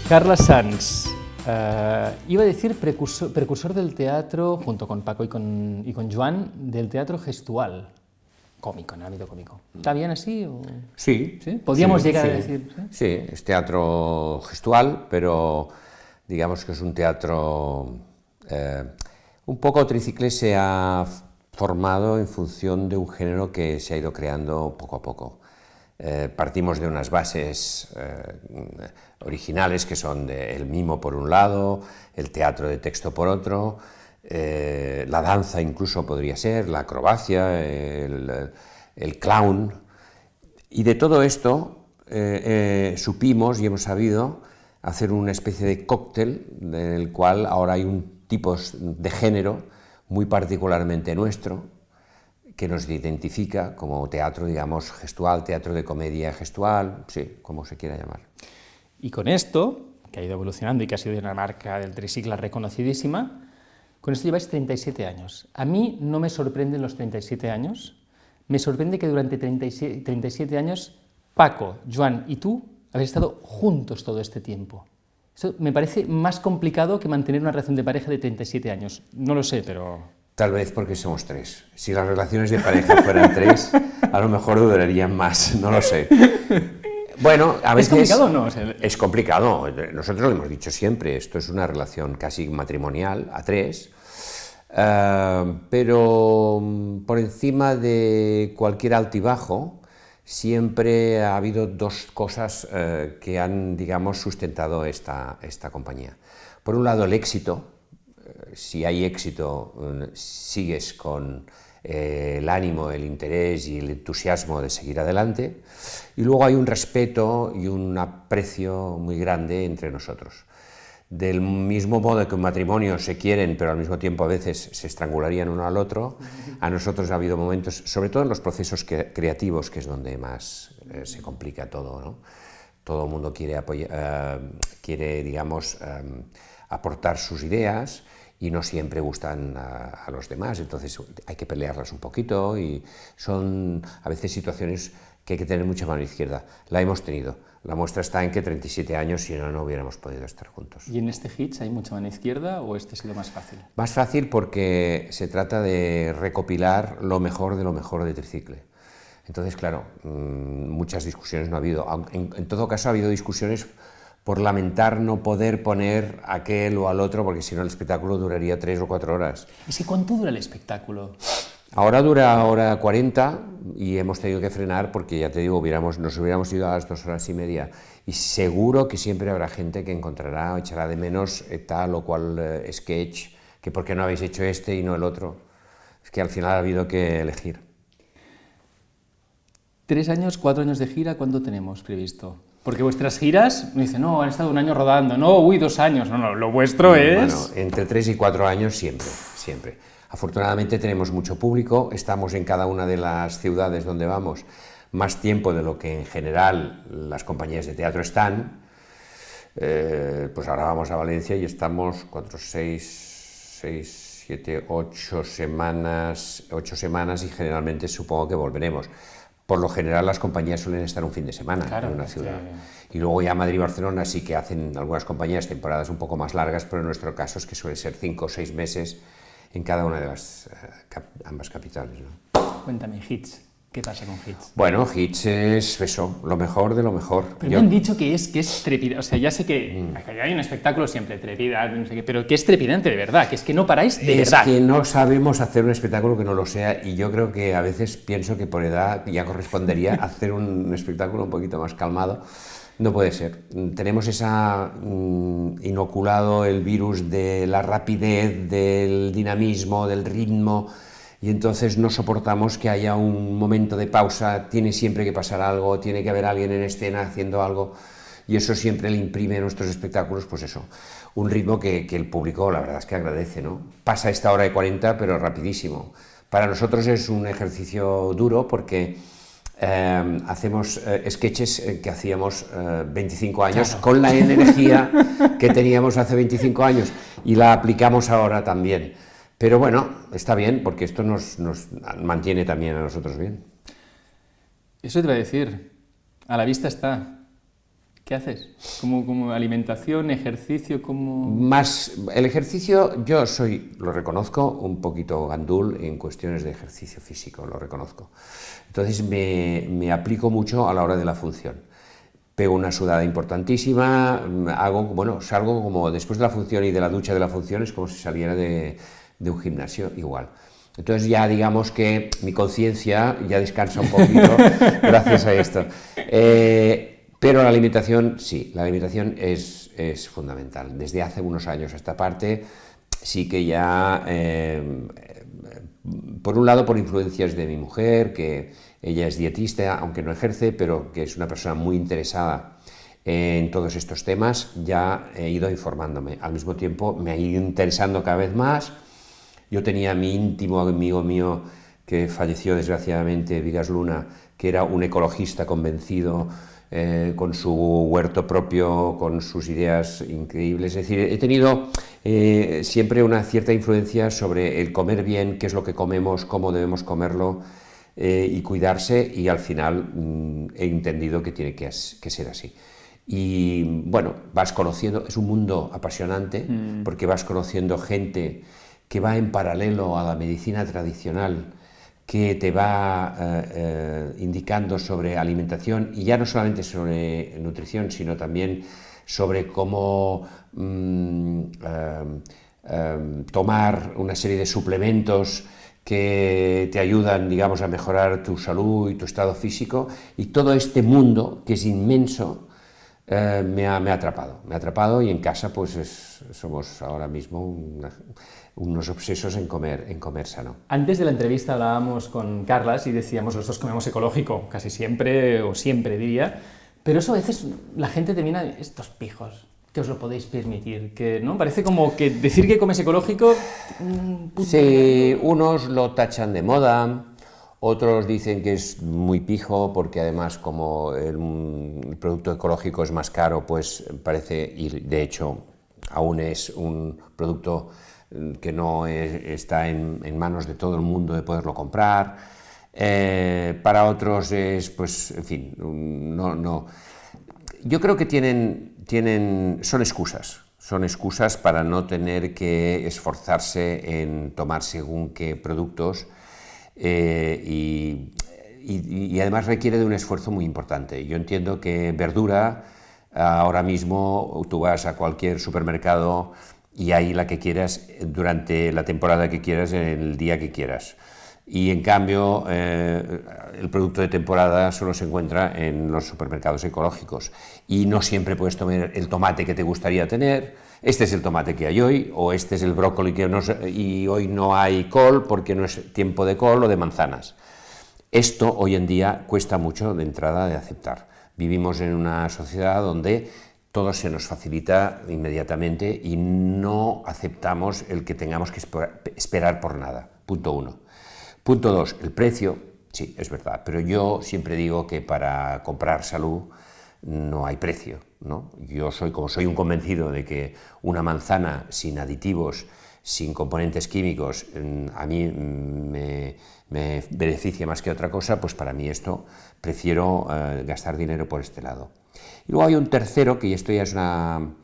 Carla Sanz, iba a decir precursor del teatro, junto con Paco y con Joan, del teatro gestual, cómico, en el ámbito cómico. ¿Está bien así? O... Sí. ¿Sí? ¿Podríamos llegar sí. a decir? ¿Sí? Sí, es teatro gestual, pero digamos que es un teatro... un poco Tricicle se ha formado en función de un género que se ha ido creando poco a poco. Partimos de unas bases originales que son el mimo por un lado, el teatro de texto por otro, la danza incluso podría ser, la acrobacia, el clown, y de todo esto supimos y hemos sabido hacer una especie de cóctel en el cual ahora hay un tipo de género muy particularmente nuestro, que nos identifica como teatro, digamos, gestual, teatro de comedia gestual, sí, como se quiera llamar. Y con esto, que ha ido evolucionando y que ha sido una marca del Tricicle reconocidísima, con esto lleváis 37 años. A mí no me sorprenden los 37 años, me sorprende que durante 37 años Paco, Joan y tú habéis estado juntos todo este tiempo. Eso me parece más complicado que mantener una relación de pareja de 37 años. No lo sé, pero... Tal vez porque somos tres. Si las relaciones de pareja fueran tres, a lo mejor durarían más, no lo sé. Bueno, a veces... ¿Es complicado o no? Es complicado, nosotros lo hemos dicho siempre, esto es una relación casi matrimonial, a tres, pero por encima de cualquier altibajo, siempre ha habido dos cosas que han, digamos, sustentado esta compañía. Por un lado, el éxito. Si hay éxito, sigues con el ánimo, el interés y el entusiasmo de seguir adelante, y luego hay un respeto y un aprecio muy grande entre nosotros. Del mismo modo que un matrimonio se quieren, pero al mismo tiempo a veces se estrangularían uno al otro, a nosotros ha habido momentos, sobre todo en los procesos creativos, que es donde más se complica todo, ¿no? Todo el mundo quiere quiere, digamos, aportar sus ideas, y no siempre gustan a los demás, entonces hay que pelearlas un poquito, y son a veces situaciones que hay que tener mucha mano izquierda. La hemos tenido, la muestra está en que 37 años, si no, no hubiéramos podido estar juntos. ¿Y en este Hits hay mucha mano izquierda o este ha sido más fácil? Más fácil porque se trata de recopilar lo mejor de Tricicle. Entonces, claro, muchas discusiones no ha habido. En todo caso, ha habido discusiones por lamentar no poder poner a aquel o al otro, porque si no el espectáculo duraría 3 o 4 horas. ¿Y si cuánto dura el espectáculo? Ahora dura hora 40 y hemos tenido que frenar porque, ya te digo, nos hubiéramos ido a las 2 horas y media. Y seguro que siempre habrá gente que encontrará o echará de menos tal o cual sketch, que por qué no habéis hecho este y no el otro. Es que al final ha habido que elegir. 3 años, 4 años de gira, ¿cuándo tenemos previsto? Porque vuestras giras, me dicen, no, han estado 1 año rodando, no, 2 años, no, lo vuestro es... Bueno, entre 3 y 4 años siempre, siempre. Afortunadamente tenemos mucho público, estamos en cada una de las ciudades donde vamos más tiempo de lo que en general las compañías de teatro están. Pues ahora vamos a Valencia y estamos 4, 6, 7, 8 semanas, y generalmente supongo que volveremos. Por lo general las compañías suelen estar un fin de semana, claro, en una ciudad. Y luego ya Madrid y Barcelona sí que hacen algunas compañías temporadas un poco más largas, pero en nuestro caso es que suele ser 5 o 6 meses en cada una de las ambas capitales, ¿no? Cuéntame, Hits, ¿qué pasa con Hits? Bueno, Hits es eso, lo mejor de lo mejor. Pero me han dicho que es trepidante, o sea, ya sé que hay un espectáculo siempre trepidante, no sé qué, pero que es trepidante de verdad, que es que no paráis de verdad. Es que no sabemos hacer un espectáculo que no lo sea, y yo creo que a veces pienso que por edad ya correspondería hacer un espectáculo un poquito más calmado. No puede ser. Tenemos inoculado el virus de la rapidez, del dinamismo, del ritmo, y entonces no soportamos que haya un momento de pausa, tiene siempre que pasar algo, tiene que haber alguien en escena haciendo algo, y eso siempre le imprime a nuestros espectáculos, pues eso, un ritmo que el público la verdad es que agradece, ¿no? Pasa esta hora y 40, pero rapidísimo. Para nosotros es un ejercicio duro porque hacemos sketches que hacíamos 25 años, claro, con la energía que teníamos hace 25 años, y la aplicamos ahora también. Pero bueno, está bien, porque esto nos mantiene también a nosotros bien. Eso te iba a decir, a la vista está. ¿Qué haces? ¿Como alimentación, ejercicio, como...? Más el ejercicio, yo soy, lo reconozco, un poquito gandul en cuestiones de ejercicio físico, lo reconozco. Entonces me aplico mucho a la hora de la función. Pego una sudada importantísima, salgo como después de la función y de la ducha de la función, es como si saliera de un gimnasio igual. Entonces ya digamos que mi conciencia ya descansa un poquito gracias a esto. Pero la alimentación, sí, la alimentación es fundamental. Desde hace unos años a esta parte, sí que ya, por un lado por influencias de mi mujer, que ella es dietista, aunque no ejerce, pero que es una persona muy interesada en todos estos temas, ya he ido informándome. Al mismo tiempo me ha ido interesando cada vez más. Yo tenía a mi íntimo amigo mío, que falleció desgraciadamente, Vigas Luna, que era un ecologista convencido, con su huerto propio, con sus ideas increíbles. Es decir, he tenido siempre una cierta influencia sobre el comer bien, qué es lo que comemos, cómo debemos comerlo y cuidarse, y al final he entendido que tiene que ser así. Y bueno, vas conociendo, es un mundo apasionante, porque vas conociendo gente que va en paralelo a la medicina tradicional, que te va indicando sobre alimentación, y ya no solamente sobre nutrición, sino también sobre cómo tomar una serie de suplementos que te ayudan, digamos, a mejorar tu salud y tu estado físico, y todo este mundo, que es inmenso, me ha atrapado, y en casa pues somos ahora mismo unos obsesos en comer sano. Antes de la entrevista hablábamos con Carlas y decíamos, los dos comemos ecológico, casi siempre, o siempre diría, pero eso a veces la gente termina, estos pijos, que os lo podéis permitir, que no parece como que decir que comes ecológico... Sí, unos lo tachan de moda, otros dicen que es muy pijo, porque además como el producto ecológico es más caro, pues parece, y de hecho aún es un producto que no está en manos de todo el mundo de poderlo comprar. Para otros es, pues, en fin, no. Yo creo que son excusas para no tener que esforzarse en tomar según qué productos, y además requiere de un esfuerzo muy importante. Yo entiendo que verdura, ahora mismo tú vas a cualquier supermercado y hay la que quieras durante la temporada que quieras, en el día que quieras. Y en cambio, el producto de temporada solo se encuentra en los supermercados ecológicos. Y no siempre puedes tomar el tomate que te gustaría tener. Este es el tomate que hay hoy, o este es el brócoli y hoy no hay col porque no es tiempo de col o de manzanas. Esto hoy en día cuesta mucho de entrada de aceptar. Vivimos en una sociedad donde todo se nos facilita inmediatamente y no aceptamos el que tengamos que esperar por nada. Punto 1. Punto 2, el precio, sí, es verdad, pero yo siempre digo que para comprar salud no hay precio, ¿no? Como soy un convencido de que una manzana sin aditivos, sin componentes químicos, a mí me beneficia más que otra cosa, pues para mí esto prefiero gastar dinero por este lado. Y luego hay un tercero, que esto ya es una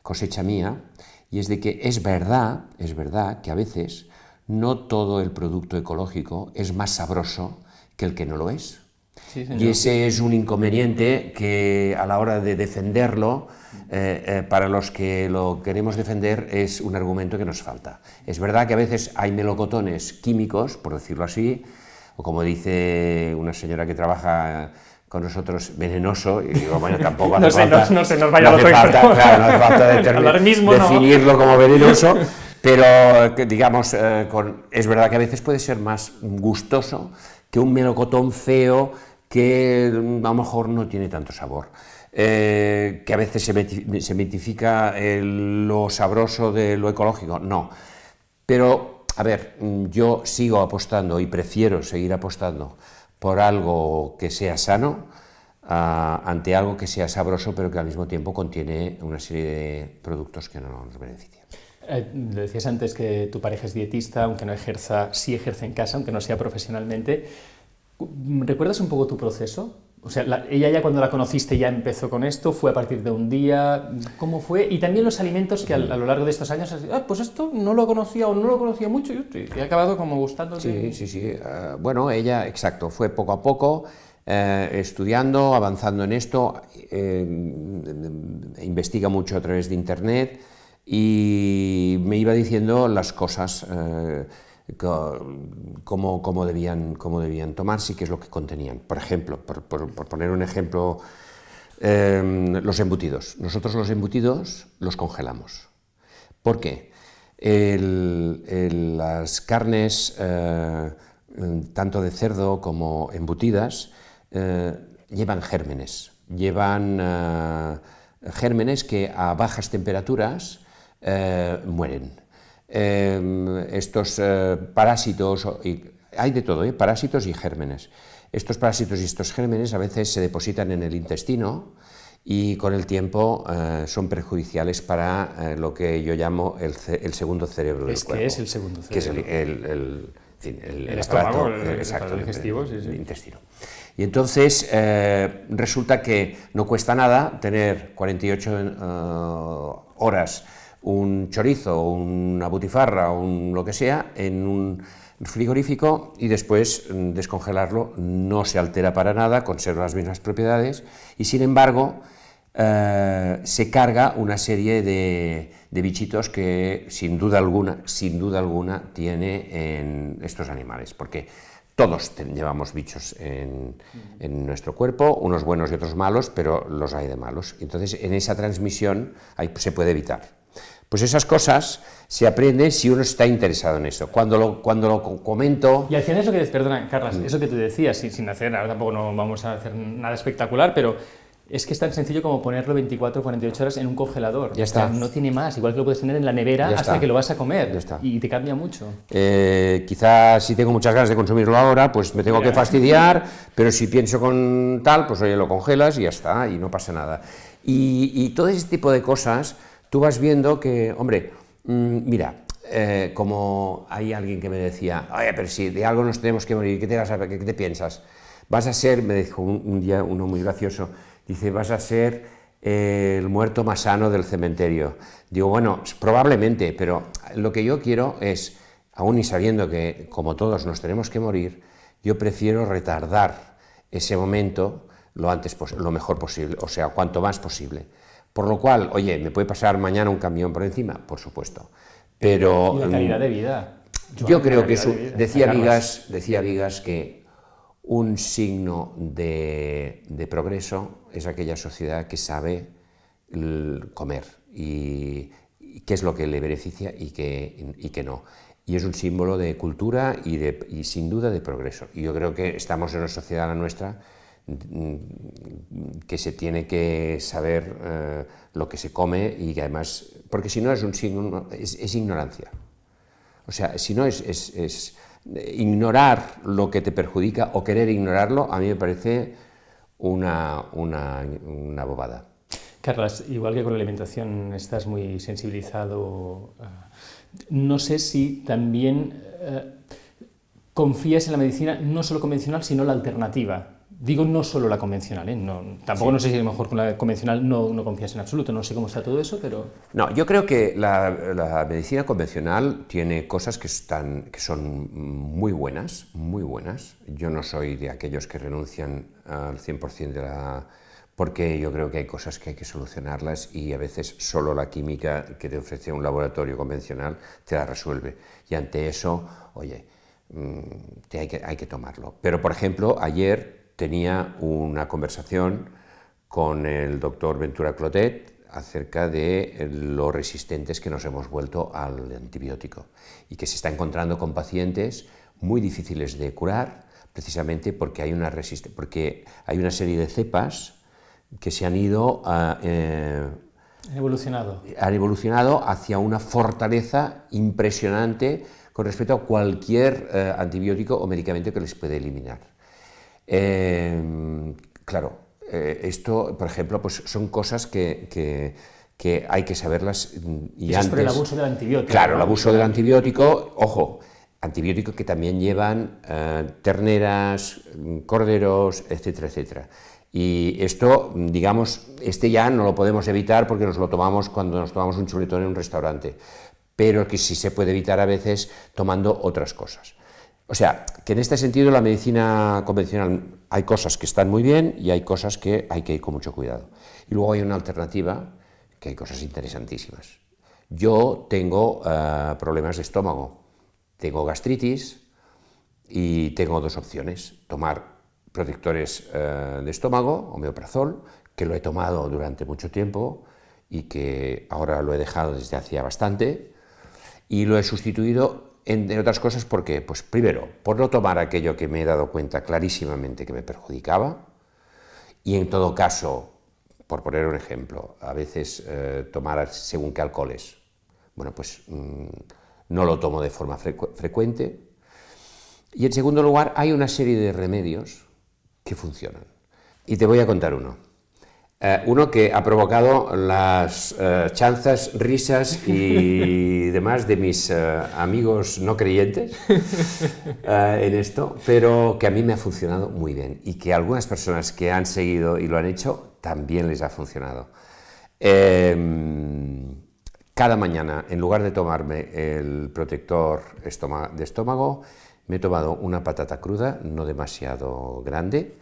cosecha mía, y es de que es verdad que a veces no todo el producto ecológico es más sabroso que el que no lo es. Sí, señor. Y ese es un inconveniente que a la hora de defenderlo, para los que lo queremos defender, es un argumento que nos falta. Es verdad que a veces hay melocotones químicos, por decirlo así, o como dice una señora que trabaja con nosotros, venenoso, y digo, bueno, tampoco hace falta... No se nos vaya al otro extremo. Claro, no hace falta definirlo como venenoso, pero digamos, es verdad que a veces puede ser más gustoso que un melocotón feo que a lo mejor no tiene tanto sabor. Que a veces se mitifica lo sabroso de lo ecológico, no. Pero, a ver, yo sigo apostando y prefiero seguir apostando por algo que sea sano ante algo que sea sabroso, pero que al mismo tiempo contiene una serie de productos que no nos benefician. Le decías antes que tu pareja es dietista, aunque no ejerza, sí ejerce en casa, aunque no sea profesionalmente. ¿Recuerdas un poco tu proceso? O sea, ella ya cuando la conociste ya empezó con esto, fue a partir de un día, ¿cómo fue? Y también los alimentos que a lo largo de estos años, pues esto no lo conocía o no lo conocía mucho y he acabado como gustándote. Sí. Bueno, ella, exacto, fue poco a poco estudiando, avanzando en esto, investiga mucho a través de internet y me iba diciendo las cosas cómo debían tomarse y qué es lo que contenían. Por ejemplo, por poner un ejemplo, los embutidos. Nosotros los embutidos los congelamos. ¿Por qué? Las carnes, tanto de cerdo como embutidas, llevan gérmenes. Gérmenes que a bajas temperaturas mueren. Estos parásitos, hay de todo, parásitos y gérmenes. Estos parásitos y estos gérmenes a veces se depositan en el intestino y con el tiempo son perjudiciales para lo que yo llamo el segundo cerebro del cuerpo. ¿Qué es el segundo cerebro? Que es el estómago, exacto, el digestivo, el intestino. Y entonces resulta que no cuesta nada tener 48 horas un chorizo, una butifarra o lo que sea en un frigorífico y después descongelarlo, no se altera para nada, conserva las mismas propiedades y sin embargo se carga una serie de bichitos que sin duda alguna tiene en estos animales, porque todos llevamos bichos en nuestro cuerpo, unos buenos y otros malos, pero los hay de malos. Entonces, en esa transmisión se puede evitar. Pues esas cosas se aprenden si uno está interesado en eso. Cuando lo comento... Y al final eso que... Perdona, Carlas, eso que tú decías, sin hacer, ahora tampoco no vamos a hacer nada espectacular, pero es que es tan sencillo como ponerlo 24 o 48 horas en un congelador. Ya está. O sea, no tiene más, igual que lo puedes tener en la nevera hasta que lo vas a comer. Ya está. Y te cambia mucho. Quizás si tengo muchas ganas de consumirlo ahora, pues me tengo que fastidiar, pero si pienso con tal, pues oye, lo congelas y ya está, y no pasa nada. Y todo ese tipo de cosas... Tú vas viendo que, hombre, mira, como hay alguien que me decía, oye, pero si de algo nos tenemos que morir, ¿qué te piensas? Vas a ser, me dijo un día uno muy gracioso, dice, vas a ser el muerto más sano del cementerio. Digo, bueno, probablemente, pero lo que yo quiero es, aún y sabiendo que como todos nos tenemos que morir, yo prefiero retardar ese momento lo mejor posible, o sea, cuanto más posible. Por lo cual, oye, ¿me puede pasar mañana un camión por encima? Por supuesto. Pero... Y la calidad de vida. Yo creo que decía Vigas que un signo de progreso es aquella sociedad que sabe comer y qué es lo que le beneficia y qué no. Y es un símbolo de cultura y sin duda de progreso. Y yo creo que estamos en una sociedad, la nuestra, que se tiene que saber lo que se come y que además, porque si no es un signo, es ignorancia. O sea, si no es ignorar lo que te perjudica o querer ignorarlo, a mí me parece una bobada. Carlas, igual que con la alimentación estás muy sensibilizado, no sé si también confías en la medicina no solo convencional, sino la alternativa. Digo no solo la convencional, tampoco sí. No sé si a lo mejor con la convencional no confías en absoluto, no sé cómo está todo eso, pero... No, yo creo que la medicina convencional tiene cosas que son muy buenas, muy buenas. Yo no soy de aquellos que renuncian al 100% porque yo creo que hay cosas que hay que solucionarlas y a veces solo la química que te ofrece un laboratorio convencional te la resuelve. Y ante eso, oye, hay que tomarlo. Pero, por ejemplo, ayer tenía una conversación con el doctor Ventura Clotet acerca de lo resistentes que nos hemos vuelto al antibiótico y que se está encontrando con pacientes muy difíciles de curar precisamente porque hay una serie de cepas que se han ido han evolucionado hacia una fortaleza impresionante con respecto a cualquier antibiótico o medicamento que les puede eliminar. Claro, esto, por ejemplo, pues son cosas que hay que saberlas y antes. Es por el abuso del antibiótico. Claro, el abuso del antibiótico, ojo, antibióticos que también llevan terneras, corderos, etcétera, etcétera. Y esto, digamos, ya no lo podemos evitar porque nos lo tomamos cuando nos tomamos un chuletón en un restaurante, pero que sí se puede evitar a veces tomando otras cosas. O sea, que en este sentido la medicina convencional hay cosas que están muy bien y hay cosas que hay que ir con mucho cuidado. Y luego hay una alternativa, que hay cosas interesantísimas. Yo tengo problemas de estómago, tengo gastritis y tengo dos opciones: tomar protectores de estómago, omeprazol, que lo he tomado durante mucho tiempo y que ahora lo he dejado desde hacía bastante, y lo he sustituido, entre otras cosas, porque, pues primero, por no tomar aquello que me he dado cuenta clarísimamente que me perjudicaba, y en todo caso, por poner un ejemplo, a veces tomar según qué alcoholes, bueno, pues no lo tomo de forma frecuente. Y en segundo lugar, hay una serie de remedios que funcionan. Y te voy a contar uno. Uno que ha provocado las chanzas, risas y demás de mis amigos no creyentes en esto, pero que a mí me ha funcionado muy bien y que a algunas personas que han seguido y lo han hecho también les ha funcionado. Cada mañana, en lugar de tomarme el protector de estómago, me he tomado una patata cruda, no demasiado grande,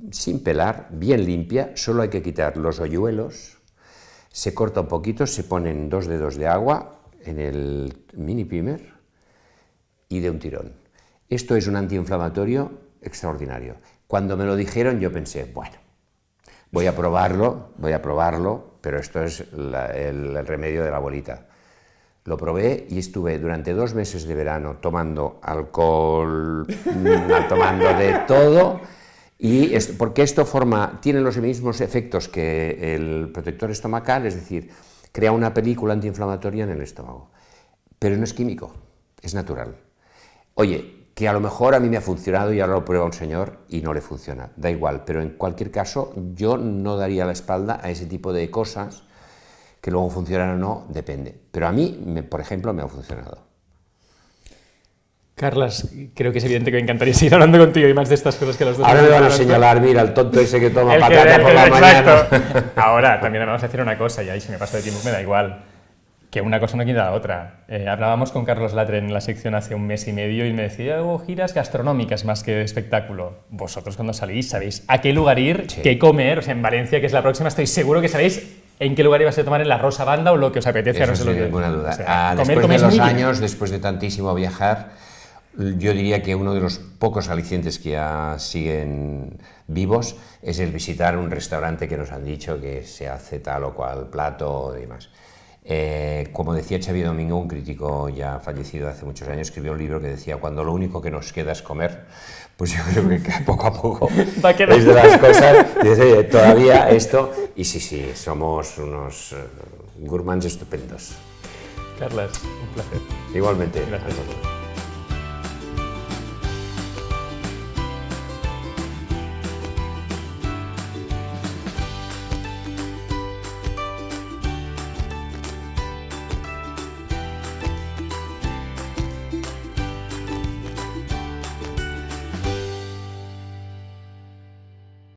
sin pelar, bien limpia, solo hay que quitar los hoyuelos, se corta un poquito, se ponen 2 dedos de agua en el mini primer y de un tirón. Esto es un antiinflamatorio extraordinario. Cuando me lo dijeron yo pensé, bueno, voy a probarlo, pero esto es el remedio de la abuelita. Lo probé y estuve durante 2 meses de verano tomando alcohol, tomando de todo, porque esto tiene los mismos efectos que el protector estomacal, es decir, crea una película antiinflamatoria en el estómago. Pero no es químico, es natural. Oye, que a lo mejor a mí me ha funcionado y ahora lo prueba un señor y no le funciona, da igual, pero en cualquier caso yo no daría la espalda a ese tipo de cosas. Que luego funcionan o no, depende. Pero a mí, por ejemplo, me ha funcionado. Carlas, creo que es evidente que me encantaría seguir hablando contigo y más de estas cosas que los dos... Ahora me van a señalar, mira, el tonto ese que toma patata por la mañana. Ahora, también vamos a hacer una cosa, y ahí si me paso de tiempo me da igual, que una cosa no quita la otra. Hablábamos con Carlos Latre en la sección hace 1 mes y medio y me decía, hago giras gastronómicas más que de espectáculo. Vosotros cuando salís sabéis a qué lugar ir, sí, qué comer. O sea, en Valencia, que es la próxima, estoy seguro que sabéis en qué lugar ibas a tomar en la Rosa Banda o lo que os apetezca. Eso no sé lo que... sin ninguna duda. O sea, después de los años, después de tantísimo viajar, yo diría que uno de los pocos alicientes que ya siguen vivos es el visitar un restaurante que nos han dicho que se hace tal o cual plato y demás. Como decía Xavier Domingo, un crítico ya fallecido hace muchos años, escribió un libro que decía: cuando lo único que nos queda es comer, pues yo creo que poco a poco es de las cosas, dice, todavía esto, y sí, somos unos gourmands estupendos. Carlas, un placer. Igualmente. Gracias.